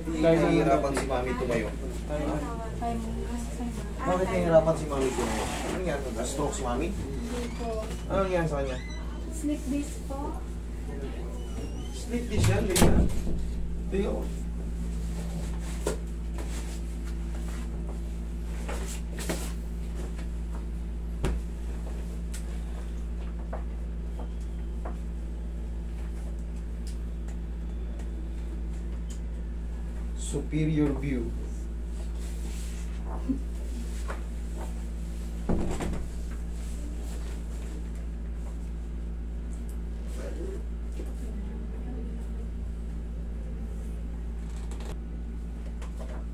nahihirapan si mami tumayo? Bakit nahihirapan si mami tumayo? Ano yan? Stroke si mami? Ano yan sa kanya? Sleep disc po. Sleep disc yan, ganyan. Tingnan ko. Superior view.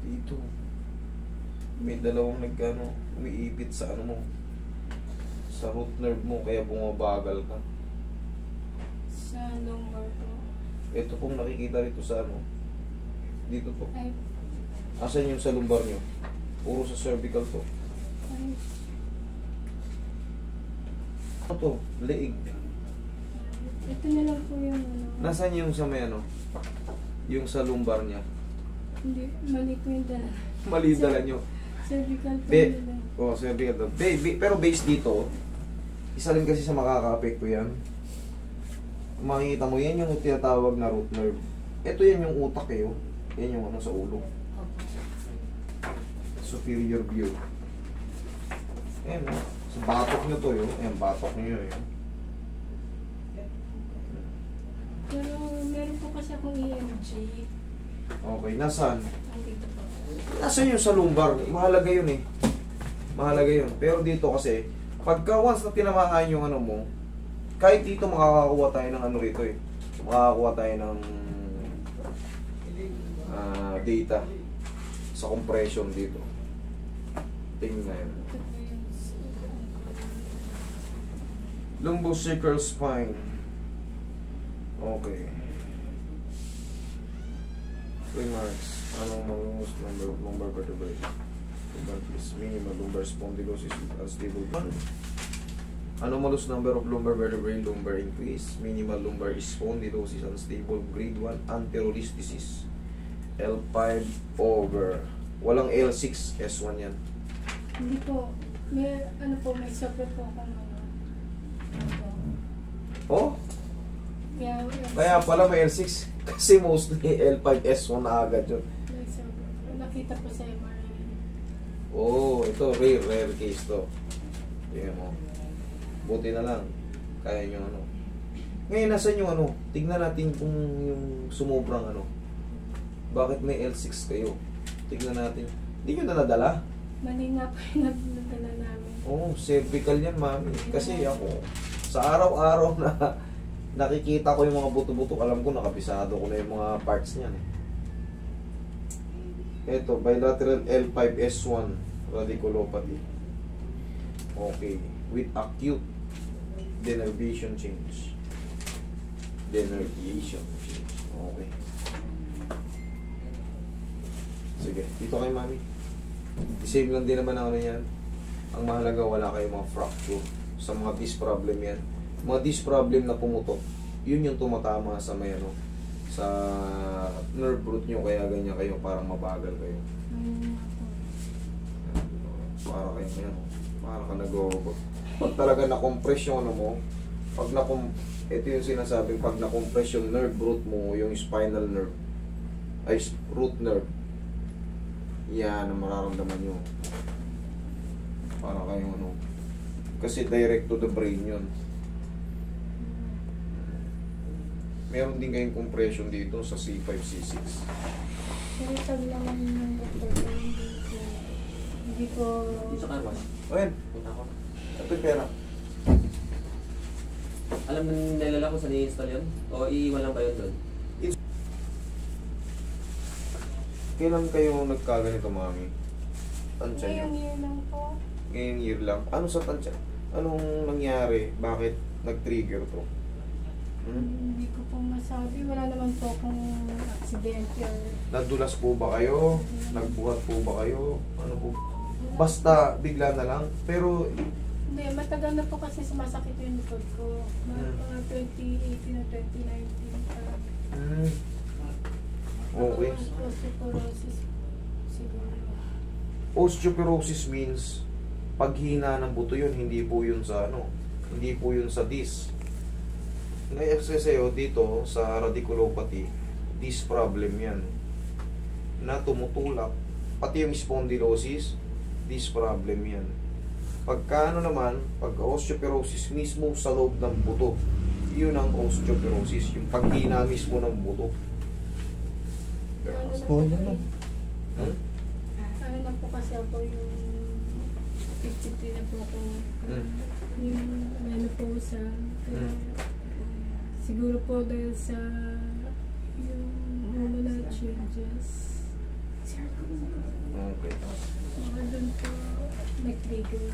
Dito. May dalawang nagano, umiipit sa ano mo. Sa root nerve mo kaya bumabagal ka. Sa lumbar po. Ito pong nakikita rito sa ano. Dito po. Ay. Asan yung sa lumbar nyo? Puro sa cervical to. Ay. Ano to? Leeg. Ito na lang po yung ano. Nasaan yung sa may ano? Yung sa lumbar niya? Hindi, mali po yung dala. Mali dala nyo. Cervical po Be, yung dala. oh, cervical to. Pero base dito, isa rin kasi sa makaka-apekto yan. Makikita mo, yan yung tinatawag na root nerve. Ito yan yung utak eh. Oh. Yan yung ano sa ulo. Superior view. Ayan o. Sa batok nyo to yun. Ayan, batok nyo yun. Pero meron po kasi akong EMG. Okay, nasaan? Andito po. Nasaan yung sa lumbar? Mahalaga yun eh. Mahalaga yun. Pero dito kasi, pagka once na tinamaan yung ano mo, kahit dito makakakuha tayo ng ano rito eh. Makakakuha tayo ng data sa compression dito. Tingnan na yun. Lumbosacral spine. Okay. Remarks. Anong most number of lumbar vertebrae? Please. Minimal lumbar spondylosis with unstable bone. Anomalous number of lumbar vertebrae, lumbar increase. Minimal lumbar spondylosis, unstable, grade 1, anterolisthesis. L5 over. Walang L6, S1 yan. Hindi po. May ano po, may sobrang po akong ano. Oh? Kaya pala may L6. Kasi mostly L5, S1 na agad yun. Nakita po sa MRI. Oh, ito rare case to. Tingnan mo. Buti na lang. Kaya nyo ano. Ngayon, nasan yung ano? Tignan natin kung yung sumubrang ano. Bakit may L6 kayo? Tignan natin. Hindi nyo na nadala? Mali nga po yung nadala namin. Oo, cervical yan, mami. Kasi ako, sa araw-araw na nakikita ko yung mga buto-buto, alam ko, nakabisado ko na yung mga parts niyan. Ito, bilateral L5S1 radiculopathy. Okay. With acute denervation change. Denervation change. Okay. Sige, dito kay mami. Same lang din naman ako na yan. Ang mahalaga, wala kayong mga fracture. Sa mga disc problem yan. Mga disc problem na pumutok, yun yung tumatama sa may ano, sa nerve root nyo, kaya ganyan kayo, parang mabagal kayo. Para kayo yan. Para ka nag-o-over. Pag talaga na-compress yung ano mo, pag ito yung sinasabing, pag na-compress yung nerve root mo, yung spinal nerve, ay root nerve, yan ang mararamdaman nyo. Para kayong ano. Kasi direct to the brain yun. Meron din kayong compression dito sa C5, C6. Pero sabi naman yung doktor ko, hindi ko... Dito ka ba? Ayan, Punta ko. ito yung pera. Alam mo nilala ko sa ni-install yun? O iiwan lang ba yun doon? Kailan kayo nagkaganito, mami? Tansya nyo? Ngayong year lang po. Ngayong year lang. Ano sa tansya? Anong nangyari? Bakit nag-trigger to? Hindi ko po masabi. Wala naman po akong aksidente or... Nadulas po ba kayo? Nagbuhat po ba kayo? Ano po? Basta bigla na lang. Pero Hindi, matagal na po kasi sumasakit yung likod ko. Mga 2018 o 2019 pa. Okay. Osteoporosis siguro. Osteoporosis means paghina ng buto yun, hindi po yun sa ano, hindi po yun sa disc. Na-access sa'yo dito sa radiculopathy, disc problem yan. Na tumutulak, pati yung spondylosis, disc problem yan. Pagka ano naman, pag osteoporosis mismo sa loob ng buto, yun ang osteoporosis, yung paghina mismo ng buto. Ano na naman. Hmm? Ano na po kasi ako yung 53 na po ako. Yung menopause. Siguro po dahil sa yung hormonal changes. Okay. Mga doon po nag-trigger.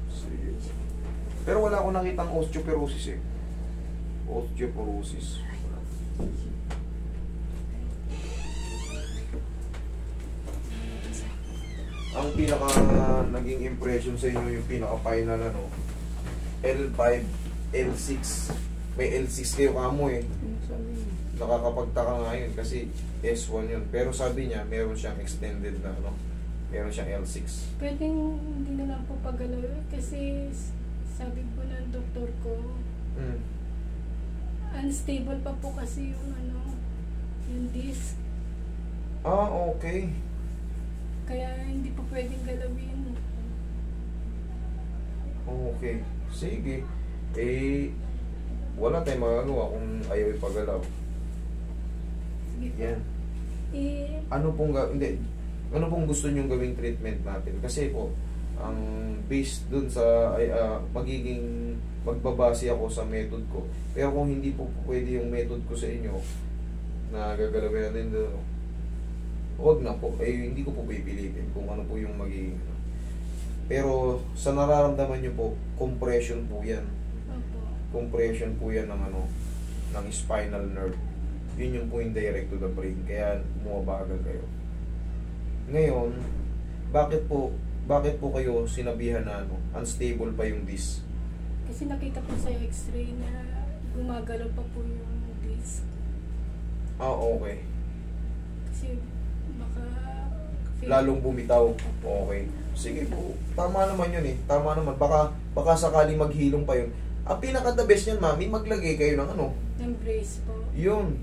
Sige. Pero wala akong nakitang osteoporosis eh. Osteoporosis. Ang pinaka naging impression sa inyo yung pinaka final ano, L5, L6. May L6 kayo kamo eh. Nakakapagtaka nga yun kasi S1 yun. Pero sabi niya, meron siyang extended na ano, meron siyang L6. Pwedeng hindi na lang po pagalaw kasi sabi po ng doktor ko, unstable pa po kasi yung ano, yung disc. Ah, okay. Kaya hindi po pwedeng galawin. Okay. Sige. Eh, wala tayong magagawa kung ayaw ipagalaw. Sige po. Yan. Eh, Ano pong hindi. Ano pong gusto niyong gawing treatment natin? Kasi po, ang based dun sa magiging magbabase ako sa method ko. Pero kung hindi po pwede yung method ko sa inyo, na gagalawin natin doon, huwag na po. Eh, hindi ko po pipilitin kung ano po yung magiging. Pero sa nararamdaman niyo po, compression po yan. opo. Compression po yan ng ano, ng spinal nerve. Yun yung point direct to the brain. Kaya bumabagal kayo. Ngayon, bakit po kayo sinabihan na ano, unstable pa yung disc? Kasi nakita po sa x-ray na gumagalaw pa po yung disc. Ah, okay. Kasi baka Lalong bumitaw. Okay. Sige po. Tama naman yun eh. Tama naman. Baka sakaling maghilom pa yun. Ang pinaka-the best niyan, mami, maglagay kayo ng ano. ng brace po. Yun.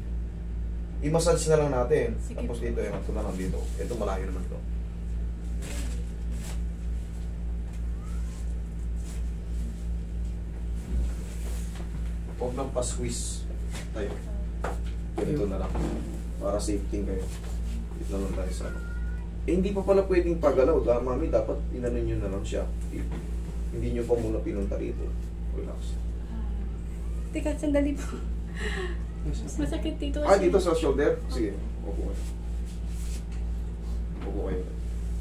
I-massage na lang natin. Sige Tapos po. dito, ito na lang dito. Ito malayo naman ito. Huwag nang pa-squeeze tayo. Ganito na lang. Para safety kayo. Dito na lang tayo sa ano. Eh, hindi pa pala pwedeng pagalaw. Mami, dapat inanon nyo na lang siya. Hindi nyo pa muna pinunta rito. Relax. Teka, sandali po. Masakit dito. Ah, dito sa shoulder? Sige. Upo kayo. Upo kayo.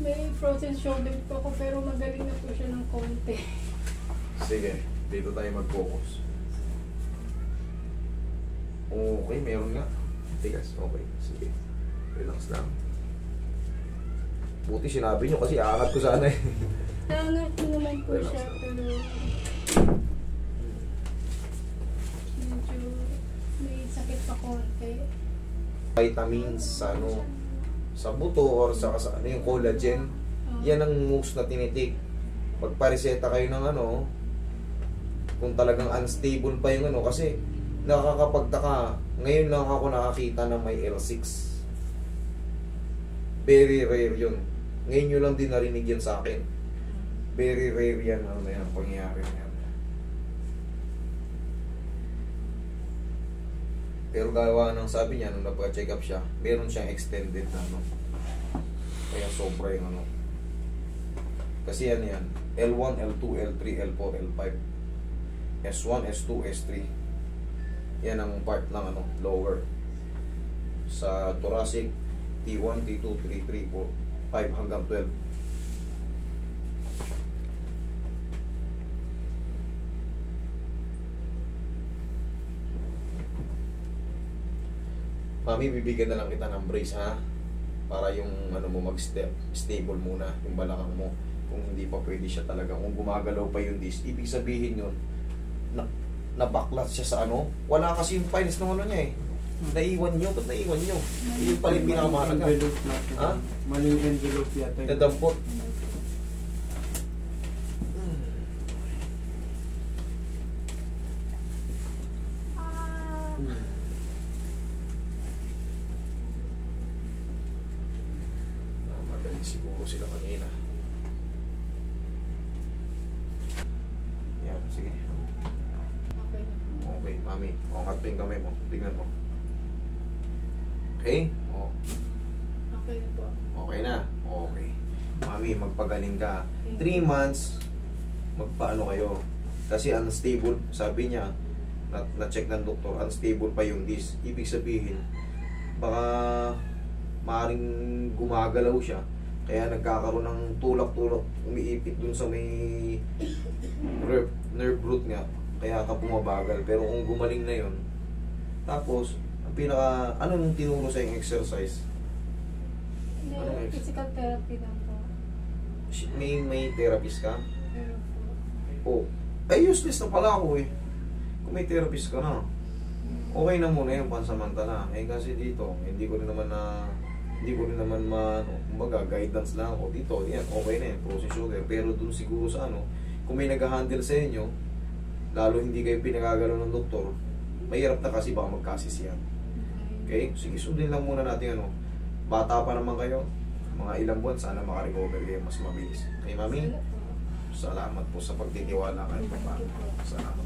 May frozen shoulder po ako pero magaling na po siya ng konti. Sige. Dito tayo mag-focus. Okay, meron nga. Tigas. Okay. Sige. Relax lang. Buti sinabi nyo kasi aangat ko sana eh. Naangat ko naman po Relax siya lang. pero medyo may sakit pa konti. Vitamins sa ano, sa buto or sa ano yung collagen. Yan ang most na tinitik. Pagpareseta kayo ng ano, kung talagang unstable pa yung ano, kasi nakakapagtaka, ngayon lang ako nakakita na may L6. Very rare yun. Ngayon nyo lang din narinig yan sa akin. Very rare yan, ano na yan, pangyayari na yan. Pero gawa ng sabi niya, nung napaka-check up siya, meron siyang extended na ano. Kaya sobra yung ano. Kasi yan yan. L1, L2, L3, L4, L5. S1, S2, S3. Yan ang part ng ano, lower. Sa thoracic, T1, T2, T3, 4, 5 hanggang 12. Mami, bibigyan na lang kita ng brace ha. Para yung ano mo stable muna yung balakang mo. Kung hindi pa pwede siya talaga, kung gumagalaw pa yung disc, ibig sabihin yun na baklat siya sa ano. Wala kasi yung files ng ano niya eh. Naiwan nyo? Ba't naiwan nyo? Yung pala yung pinakamahalaga. Envelope natin. Ha? Maling envelope yata. Nadampot. Madali siguro sila kanina. Yan, sige. Okay na po. Okay, mami. Angat pa yung kamay mo. Tingnan mo. Okay? O. Okay na po. Okay na? Okay. Mami, magpagaling ka. 3 months, magpaano kayo. Kasi unstable, sabi niya, na-check ng doktor, unstable pa yung disc. Ibig sabihin, baka maaaring gumagalaw siya. Kaya nagkakaroon ng tulak-tulak, umiipit dun sa may nerve root nga. Kaya ka bumabagal. Pero kung gumaling na yon, tapos, ang pinaka, anong tinuro sa yung exercise? Hindi, Ano next? physical therapy na po. May therapist ka? Pero Oh, po. ay useless na pala ako eh. Kung may therapist ka na, okay na muna yung pansamantala. Eh kasi dito, hindi ko rin naman kumbaga, guidance lang ako dito. Yan, okay na yan, frozen shoulder. Pero dun siguro sa kung may nag-handle sa inyo, lalo hindi kayo pinagagalaw ng doktor, mahirap na kasi baka magkasisiyan. Okay? Sige, sundin lang muna natin bata pa naman kayo, mga ilang buwan, sana makarecover kayo mas mabilis. Okay, mami? Salamat po. Salamat po sa pagtitiwala kayo, papa. Salamat.